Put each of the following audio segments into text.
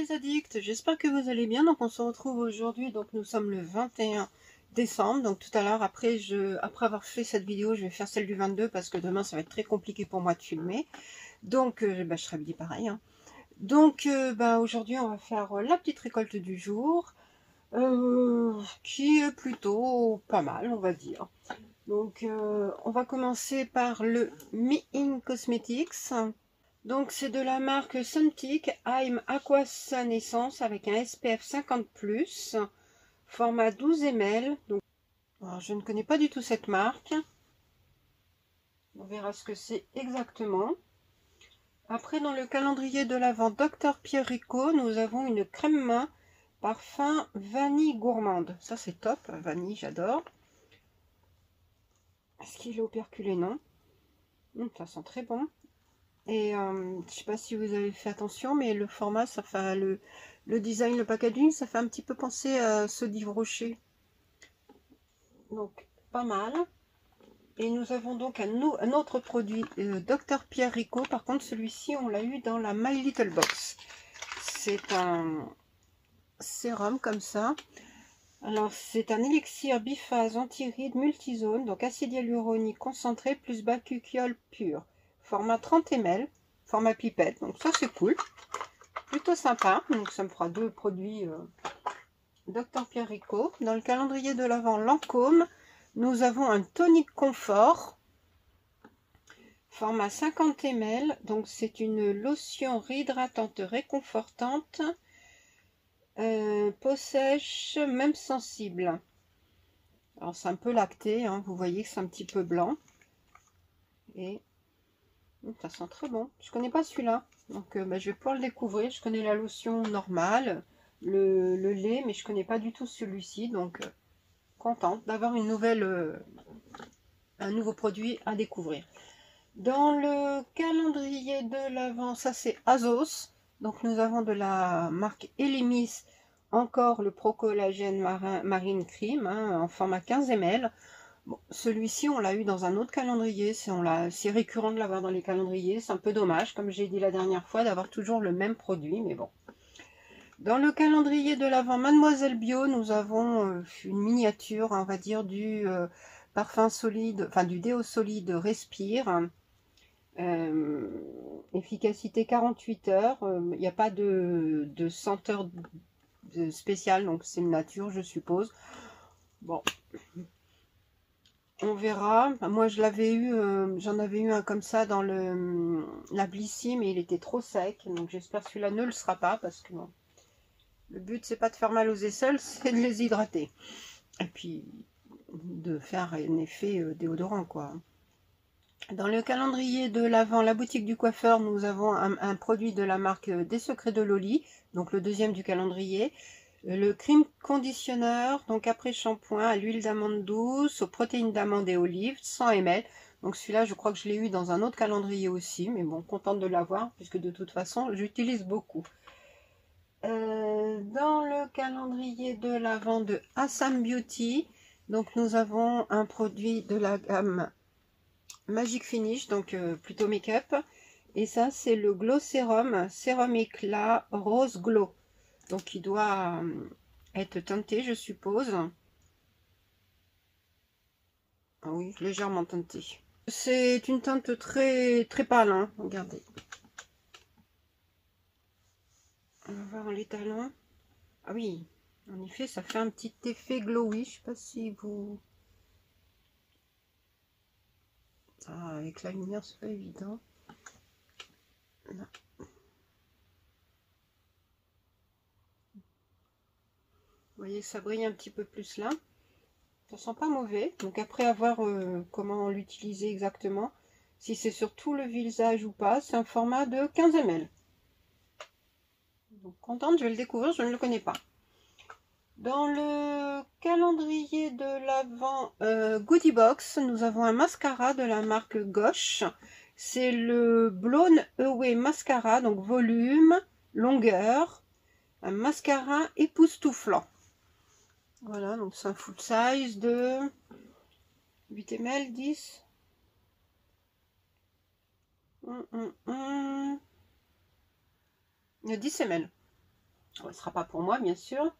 les addicts, j'espère que vous allez bien. Donc on se retrouve aujourd'hui, donc nous sommes le 21 décembre. Donc tout à l'heure, après avoir fait cette vidéo, je vais faire celle du 22 parce que demain ça va être très compliqué pour moi de filmer. Donc je serai habillée pareil. Hein. Donc aujourd'hui on va faire la petite récolte du jour, qui est plutôt pas mal, on va dire. Donc on va commencer par le Me In Cosmetics. Donc c'est de la marque Suntic I'm Aqua Sun Essence avec un SPF 50+, format 12 ml. Donc, alors, je ne connais pas du tout cette marque. On verra ce que c'est exactement. Après, dans le calendrier de l'Avent Dr Pierre Rico, nous avons une crème main parfum vanille gourmande. Ça c'est top, vanille j'adore. Est-ce qu'il est operculé? Non. Ça sent très bon. Et je sais pas si vous avez fait attention, mais le format, ça fait le design, le packaging, ça fait un petit peu penser à ceux d'Yves Rocher. Donc pas mal. Et nous avons donc un autre produit Dr Pierre Rico. Par contre, celui-ci, on l'a eu dans la My Little Box. C'est un sérum comme ça. Alors, c'est un élixir biphase anti-rides multizone, donc acide hyaluronique concentré plus bacuchiol pur. Format 30 ml, format pipette, donc ça c'est cool. Plutôt sympa, donc ça me fera deux produits Dr Pierre Rico. Dans le calendrier de l'Avent Lancôme, nous avons un tonique confort, format 50 ml, donc c'est une lotion réhydratante réconfortante, peau sèche, même sensible. Alors c'est un peu lacté, hein, vous voyez que c'est un petit peu blanc. Et ça sent très bon. Je connais pas celui-là, donc je vais pouvoir le découvrir. Je connais la lotion normale, le lait, mais je connais pas du tout celui-ci. Donc contente d'avoir une nouvelle, un nouveau produit à découvrir. Dans le calendrier de l'Avent, ça c'est Azos. Donc nous avons de la marque Elemis encore le Pro Collagène Marine Cream, hein, en format 15 ml. Bon, celui-ci, on l'a eu dans un autre calendrier. C'est récurrent de l'avoir dans les calendriers. C'est un peu dommage, comme j'ai dit la dernière fois, d'avoir toujours le même produit, mais bon. Dans le calendrier de l'Avent Mademoiselle Bio, nous avons une miniature, on va dire, du parfum solide, enfin du déo solide Respire. Efficacité 48 heures. Il n'y a pas de senteur spéciale, donc c'est une nature, je suppose. Bon. On verra. Moi, je l'avais eu, j'en avais eu un comme ça dans la Blissy, mais il était trop sec. Donc, j'espère que celui-là ne le sera pas, parce que bon, le but, c'est pas de faire mal aux aisselles, c'est de les hydrater. Et puis, de faire un effet déodorant, quoi. Dans le calendrier de l'Avent, la boutique du coiffeur, nous avons un produit de la marque Des Secrets de Loli, donc le deuxième du calendrier. Le cream conditionneur, donc après shampoing, à l'huile d'amande douce, aux protéines d'amande et olives, 100 ml. Donc celui-là, je crois que je l'ai eu dans un autre calendrier aussi, mais bon, contente de l'avoir, puisque de toute façon, j'utilise beaucoup. Dans le calendrier de l'Avent de Assam Beauty, donc nous avons un produit de la gamme Magic Finish, donc plutôt make-up. Et ça, c'est le Glow Sérum, Sérum Éclat Rose Glow. Donc il doit être teinté, je suppose. Ah oui, légèrement teinté. C'est une teinte très très pâle, hein. Regardez. On va voir l'étalon. Ah oui, en effet, ça fait un petit effet glowy. Je sais pas si vous... Ah, avec la lumière, c'est pas évident. Non. Vous voyez que ça brille un petit peu plus là. Ça sent pas mauvais. Donc après avoir comment l'utiliser exactement, si c'est sur tout le visage ou pas, c'est un format de 15 ml. Donc contente, je vais le découvrir, je ne le connais pas. Dans le calendrier de l'Avent Goodie Box, nous avons un mascara de la marque Gauche. C'est le Blown Away Mascara, donc volume, longueur, un mascara époustouflant. Voilà, donc c'est un full size de 8 ml, 10. 10 ml. Ce ne sera pas pour moi, bien sûr.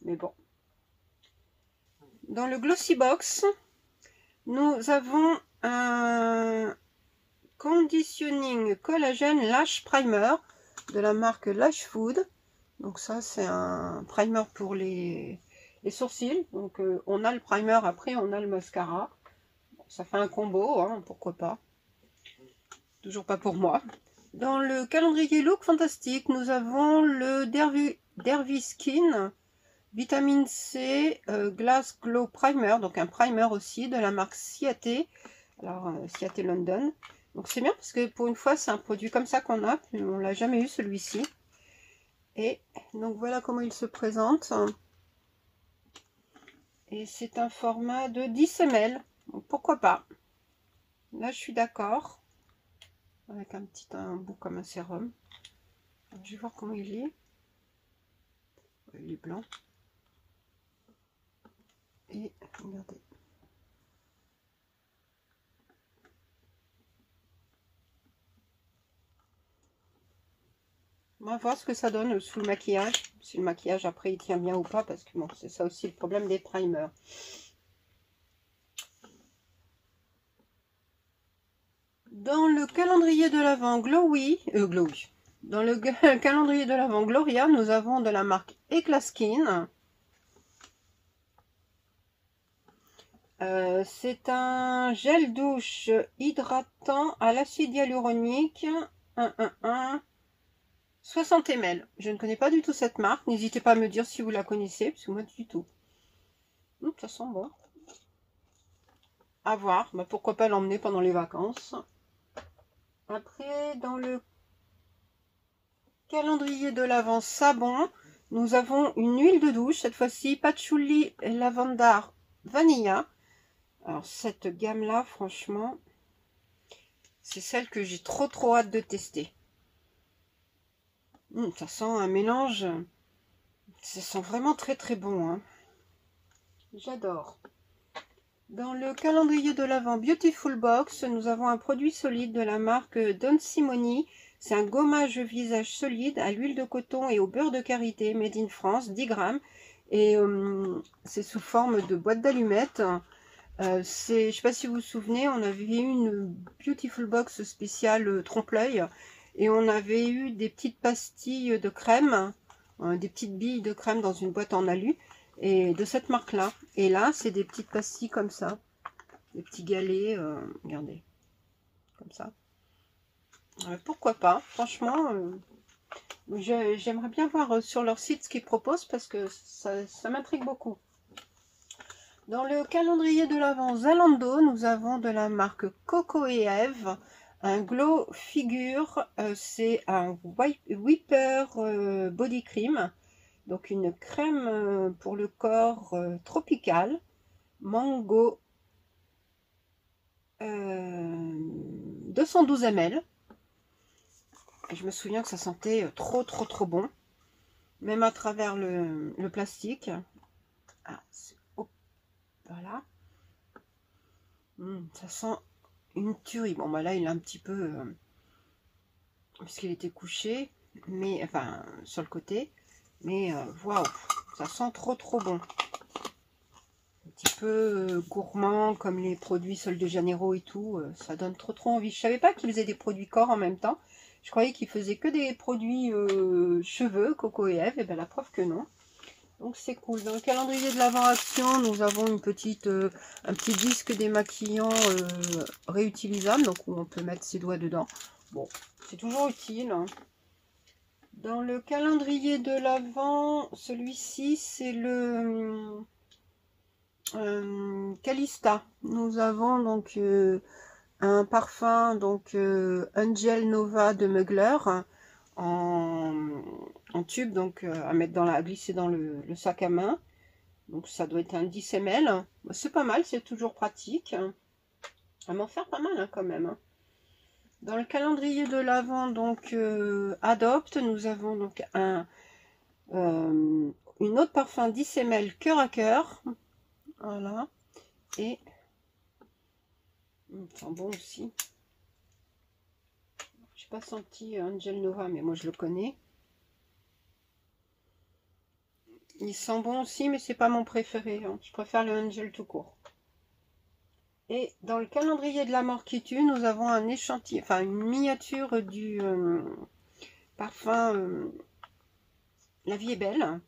Mais bon. Dans le Glossy Box, nous avons un Conditioning Collagen Lash Primer de la marque Lash Food. Donc ça, c'est un primer pour les sourcils. Donc on a le primer, après on a le mascara. Ça fait un combo, hein, pourquoi pas. Toujours pas pour moi. Dans le calendrier Look Fantastique, nous avons le Derby Skin Vitamine C Glass Glow Primer. Donc un primer aussi de la marque Ciaté. Alors Ciaté London. Donc c'est bien parce que pour une fois, c'est un produit comme ça qu'on a. On l'a jamais eu celui-ci. Et donc voilà comment il se présente. Et c'est un format de 10 ml. Donc pourquoi pas. Là, je suis d'accord. Avec un bout comme un sérum. Alors, je vais voir comment il est. Il est blanc. Et regardez. On va voir ce que ça donne sous le maquillage. Si le maquillage après il tient bien ou pas. Parce que bon, c'est ça aussi le problème des primers. Dans le calendrier de l'Avent Glowy. Dans le calendrier de l'Avent Gloria, nous avons de la marque Eclat Skin. C'est un gel douche hydratant à l'acide hyaluronique 60 ml. Je ne connais pas du tout cette marque. N'hésitez pas à me dire si vous la connaissez, parce que moi du tout. Ça sent bon. À voir. Bah, pourquoi pas l'emmener pendant les vacances. Après, dans le calendrier de l'Avent Savon, nous avons une huile de douche. Cette fois-ci, Patchouli Lavandar Vanilla. Alors cette gamme là, franchement, c'est celle que j'ai trop hâte de tester. Ça sent un mélange, ça sent vraiment très bon, hein. J'adore. Dans le calendrier de l'Avent Beautiful Box, nous avons un produit solide de la marque Don Simoni. C'est un gommage visage solide à l'huile de coton et au beurre de karité, made in France, 10 grammes. Et c'est sous forme de boîte d'allumettes. Je ne sais pas si vous vous souvenez, on avait eu une Beautiful Box spéciale trompe-l'œil et on avait eu des petites pastilles de crème, des petites billes de crème dans une boîte en alu et de cette marque là. Et là, c'est des petites pastilles comme ça, des petits galets, regardez, comme ça. Pourquoi pas, franchement, j'aimerais bien voir sur leur site ce qu'ils proposent parce que ça m'intrigue beaucoup. Dans le calendrier de l'Avent Zalando, nous avons de la marque Coco et Eve un Glow Figure. C'est un Whipper Body Cream. Donc une crème pour le corps tropicale. Mango 212 ml. Et je me souviens que ça sentait trop bon. Même à travers le plastique. Ah, voilà. Ça sent une tuerie. Bon, bah là, il est un petit peu... puisqu'il était couché. Mais, enfin, sur le côté. Mais, waouh. Ça sent trop bon. Un petit peu gourmand, comme les produits Sol de Janeiro et tout. Ça donne trop envie. Je savais pas qu'ils faisaient des produits corps en même temps. Je croyais qu'ils faisaient que des produits cheveux, Coco et Eve. Et bien, la preuve que non. Donc c'est cool. Dans le calendrier de l'Avent Action, nous avons un petit disque démaquillant réutilisable, donc où on peut mettre ses doigts dedans. Bon, c'est toujours utile, hein. Dans le calendrier de l'Avent, celui-ci c'est le Calista. Nous avons donc un parfum donc Angel Nova de Mugler. En tube, donc à mettre à glisser dans le sac à main. Donc ça doit être un 10 ml. C'est pas mal, c'est toujours pratique. À m'en faire pas mal, hein, quand même, hein. Dans le calendrier de l'Avent, donc Adopte, nous avons donc une autre parfum 10 ml cœur à cœur. Voilà. Et il sent bon aussi. J'ai pas senti Angel Nova, mais moi je le connais. Il sent bon aussi, mais c'est pas mon préféré, hein. Je préfère le Angel tout court. Et dans le calendrier de la mort qui tue, nous avons un échantillon, enfin une miniature du parfum La vie est belle.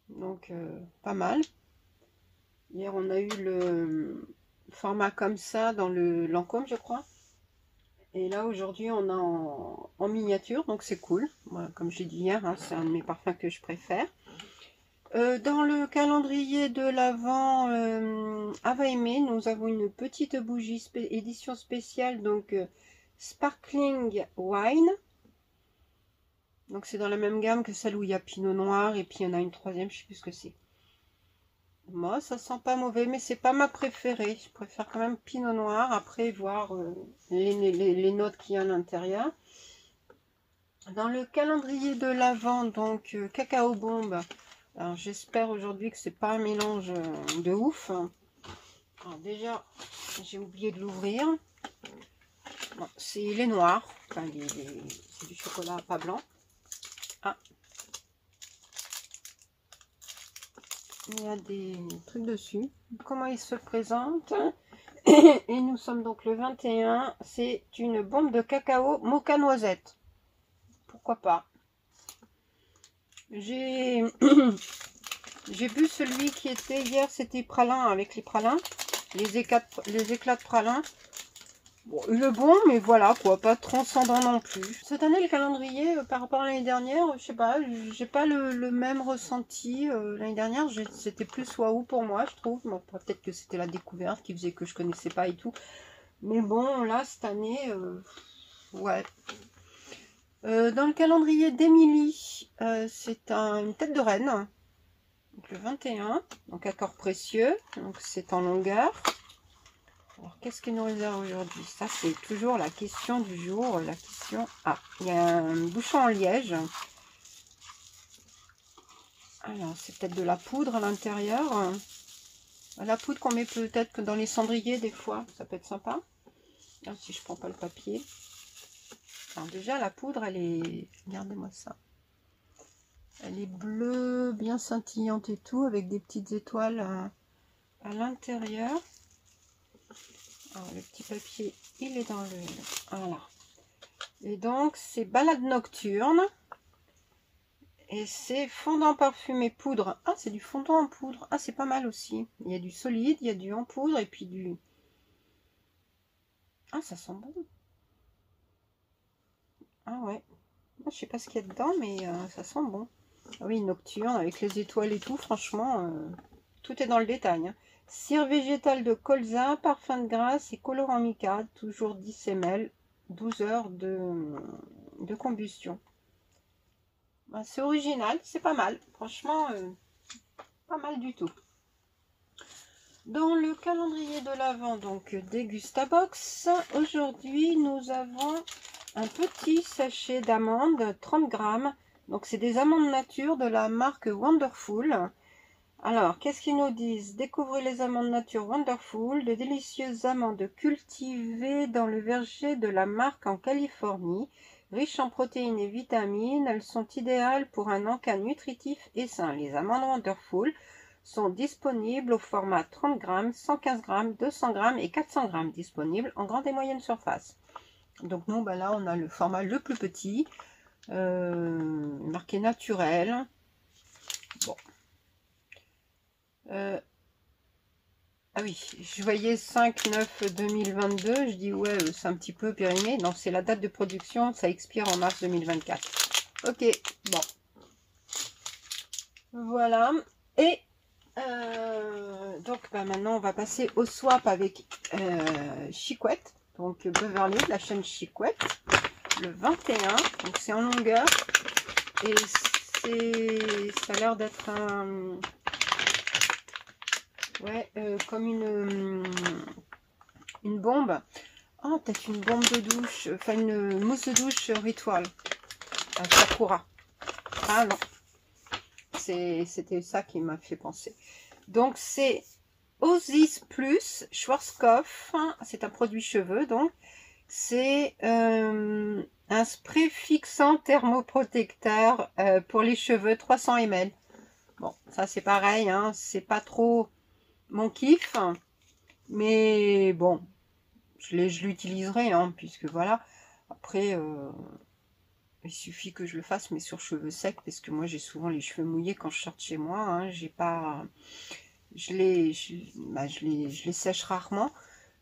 Donc pas mal. Hier on a eu le format comme ça dans le Lancôme, je crois. Et là aujourd'hui on a en miniature, donc c'est cool. Voilà, comme j'ai dit hier, hein, c'est un de mes parfums que je préfère. Dans le calendrier de l'Avent Ava Aimé, nous avons une petite bougie édition spéciale, donc Sparkling Wine. Donc c'est dans la même gamme que celle où il y a Pinot Noir, et puis il y en a une troisième, je sais plus ce que c'est. Moi, ça sent pas mauvais, mais c'est pas ma préférée. Je préfère quand même Pinot Noir, après voir les notes qu'il y a à l'intérieur. Dans le calendrier de l'Avent, donc Cacao Bombe. Alors j'espère aujourd'hui que c'est pas un mélange de ouf. Alors déjà, j'ai oublié de l'ouvrir. Bon, il est noir, enfin, c'est du chocolat pas blanc. Ah, il y a des trucs dessus. Comment il se présente? Et nous sommes donc le 21. C'est une bombe de cacao mocha noisette. Pourquoi pas? J'ai bu celui qui était hier, c'était pralin avec les pralins, les éclats de pralin. Bon, il est bon, mais voilà quoi, pas transcendant non plus. Cette année, le calendrier, par rapport à l'année dernière, je sais pas, j'ai pas le même ressenti. L'année dernière, c'était plus waouh pour moi, je trouve. Bon, peut-être que c'était la découverte qui faisait que je connaissais pas et tout. Mais bon, là, cette année, ouais. Dans le calendrier d'Émilie, c'est une tête de reine, donc le 21, donc accord précieux, donc c'est en longueur. Alors qu'est-ce qu'il nous réserve aujourd'hui? Ça c'est toujours la question du jour, la question... Ah, il y a un bouchon en liège. Alors c'est peut-être de la poudre à l'intérieur. La poudre qu'on met peut-être que dans les cendriers des fois, ça peut être sympa. Alors, si je prends pas le papier... Alors déjà la poudre elle est, regardez-moi ça, elle est bleue, bien scintillante et tout, avec des petites étoiles à l'intérieur. Alors le petit papier il est dans le, voilà. Et donc c'est balade nocturne et c'est fondant parfumé poudre. Ah, c'est du fondant en poudre. Ah, c'est pas mal aussi. Il y a du solide, il y a du en poudre et puis du... Ah, ça sent bon. Ah ouais, je sais pas ce qu'il y a dedans, mais ça sent bon. Ah oui, nocturne avec les étoiles et tout, franchement, tout est dans le détail. Hein. Cire végétale de colza, parfum de grâce et colorant mica, toujours 10 ml, 12 heures de combustion. Ben, c'est original, c'est pas mal, franchement, pas mal du tout. Dans le calendrier de l'Avent, donc Dégustabox, aujourd'hui nous avons un petit sachet d'amandes, 30 grammes. Donc c'est des amandes nature de la marque Wonderful. Alors, qu'est-ce qu'ils nous disent? Découvrez les amandes nature Wonderful, de délicieuses amandes cultivées dans le verger de la marque en Californie. Riches en protéines et vitamines, elles sont idéales pour un encas nutritif et sain. Les amandes Wonderful sont disponibles au format 30 grammes, 115 grammes, 200 grammes et 400 grammes, disponibles en grande et moyenne surface. Donc nous, ben là, on a le format le plus petit, marqué naturel. Bon. Ah oui, je voyais 5/9/2022, je dis ouais, c'est un petit peu périmé. Non, c'est la date de production, ça expire en mars 2024. Ok, bon. Voilà. Et donc bah, maintenant, on va passer au swap avec Chicouette. Donc Beverly, la chaîne Chicouette. Le 21, donc c'est en longueur. Et ça a l'air d'être un... Ouais, comme une bombe. Oh, peut-être une bombe de douche. Enfin, une mousse de douche Ritual. Sakura. Ah non. C'était ça qui m'a fait penser. Donc, c'est Osis Plus Schwarzkopf. C'est un produit cheveux, donc. C'est un spray fixant thermoprotecteur pour les cheveux, 300 ml. Bon, ça c'est pareil, hein, c'est pas trop mon kiff, mais bon, je l'utiliserai, hein, puisque voilà. Après, il suffit que je le fasse, mais sur cheveux secs, parce que moi j'ai souvent les cheveux mouillés quand je sors de chez moi, hein, j'ai pas... je les sèche rarement,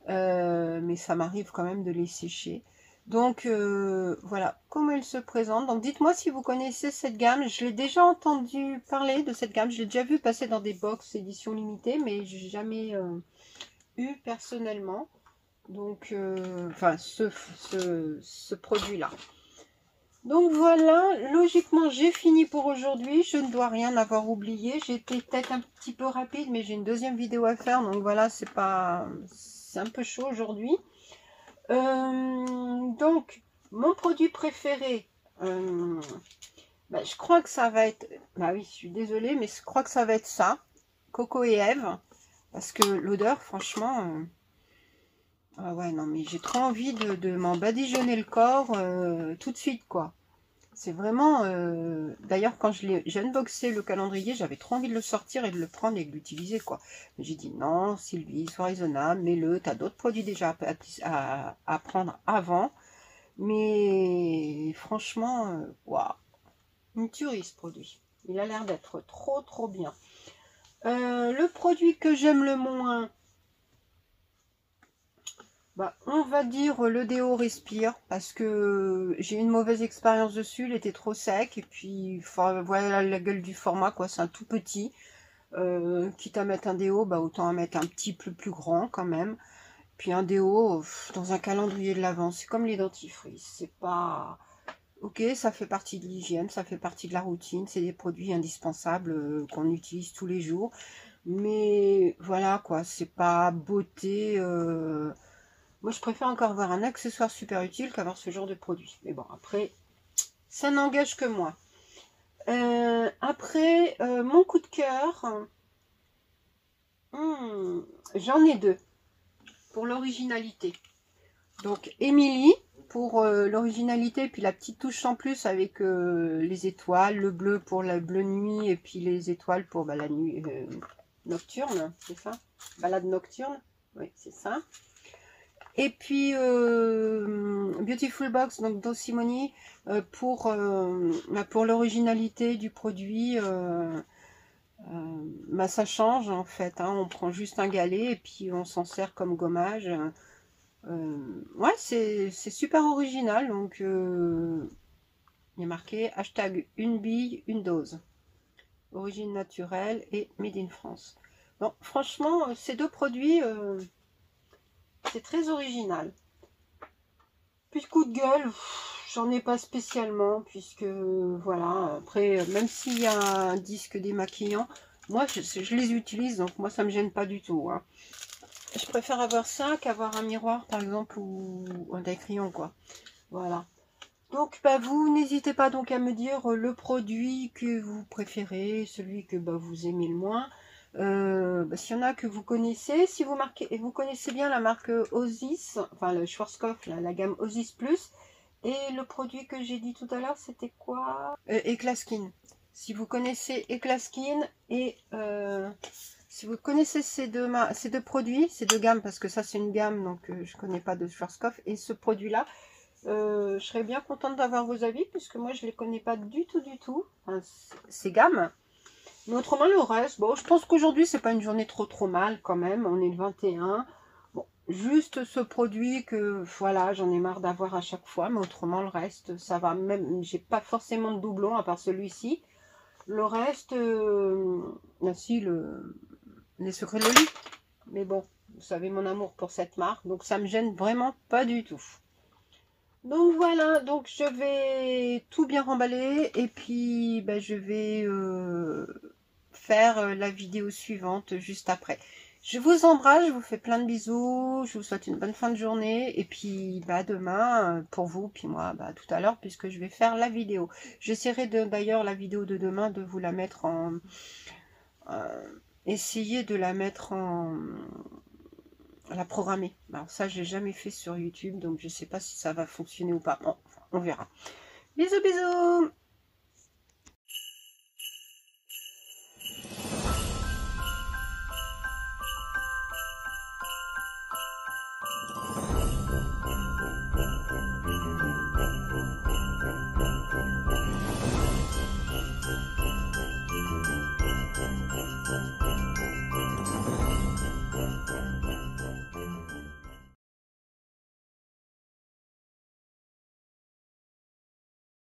mais ça m'arrive quand même de les sécher. Donc voilà comment elle se présente. Donc dites-moi si vous connaissez cette gamme. Je l'ai déjà entendu parler de cette gamme. Je l'ai déjà vu passer dans des box édition limitée, mais j'ai jamais eu personnellement. Donc enfin ce produit-là. Donc voilà, logiquement j'ai fini pour aujourd'hui. Je ne dois rien avoir oublié. J'ai été peut-être un petit peu rapide, mais j'ai une deuxième vidéo à faire. Donc voilà, c'est un peu chaud aujourd'hui. Donc, mon produit préféré, je crois que ça va être... Bah oui, je suis désolée, mais je crois que ça va être ça. Coco et Ève. Parce que l'odeur, franchement... ah ouais, non, mais j'ai trop envie de m'en badigeonner le corps tout de suite, quoi. C'est vraiment... D'ailleurs, quand j'ai unboxé le calendrier, j'avais trop envie de le sortir et de le prendre et de l'utiliser, quoi. Mais j'ai dit, non, Sylvie, sois raisonnable, mets-le. Tu as d'autres produits déjà à prendre avant. Mais franchement, waouh, une tuerie ce produit. Il a l'air d'être trop, trop bien. Le produit que j'aime le moins... on va dire le déo Respire parce que j'ai eu une mauvaise expérience dessus, il était trop sec et puis enfin, voilà la gueule du format quoi, c'est un tout petit. Quitte à mettre un déo, autant en mettre un petit peu plus grand quand même. Puis un déo dans un calendrier de l'Avent, c'est comme les dentifrices, c'est pas... Ok, ça fait partie de l'hygiène, ça fait partie de la routine, c'est des produits indispensables qu'on utilise tous les jours. Mais voilà quoi, c'est pas beauté... Moi, je préfère encore avoir un accessoire super utile qu'avoir ce genre de produit. Mais bon, après, ça n'engage que moi. Après, mon coup de cœur, j'en ai deux pour l'originalité. Donc, Émilie pour l'originalité, puis la petite touche en plus avec les étoiles, le bleu pour la bleue nuit, et puis les étoiles pour la nuit nocturne, c'est ça? Balade nocturne, oui, c'est ça. Et puis Beautiful Box, donc d'Ossimoni, pour l'originalité du produit, ça change en fait, hein, on prend juste un galet et puis on s'en sert comme gommage. Ouais, c'est super original, donc il y a marqué hashtag une bille, une dose. Origine naturelle et made in France. Bon, franchement, ces deux produits... c'est très original. Puis coup de gueule, j'en ai pas spécialement, puisque voilà, après, même s'il y a un disque démaquillant, moi je les utilise, donc moi ça me gêne pas du tout. Hein. Je préfère avoir ça qu'avoir un miroir par exemple, ou un taille-crayon, quoi. Voilà. Donc vous n'hésitez pas donc à me dire le produit que vous préférez, celui que vous aimez le moins. S'il y en a que vous connaissez, si vous connaissez bien la marque Osis, enfin le Schwarzkopf, la gamme Osis Plus, et le produit que j'ai dit tout à l'heure, c'était quoi? Eclaskin. Si vous connaissez Eclaskin et si vous connaissez ces deux produits, ces deux gammes, parce que ça c'est une gamme, donc je connais pas de Schwarzkopf, et ce produit-là, je serais bien contente d'avoir vos avis, puisque moi je les connais pas du tout, enfin, ces gammes. Mais autrement, le reste, bon, je pense qu'aujourd'hui, c'est pas une journée trop mal quand même. On est le 21. Bon, juste ce produit que, voilà, j'en ai marre d'avoir à chaque fois. Mais autrement, le reste, ça va. Même, j'ai pas forcément de doublon à part celui-ci. Le reste, si, les secrets de Loli. Mais bon, vous savez mon amour pour cette marque. Donc, ça me gêne vraiment pas du tout. Donc voilà, donc je vais tout bien remballer. Et puis, je vais... faire la vidéo suivante juste après. Je vous embrasse, je vous fais plein de bisous, je vous souhaite une bonne fin de journée et puis demain pour vous, puis moi tout à l'heure puisque je vais faire la vidéo. J'essaierai d'ailleurs la vidéo de demain de vous la mettre en... essayer de la mettre la programmer. Alors ça, j'ai jamais fait sur YouTube, donc je sais pas si ça va fonctionner ou pas. Bon, on verra. Bisous, bisous!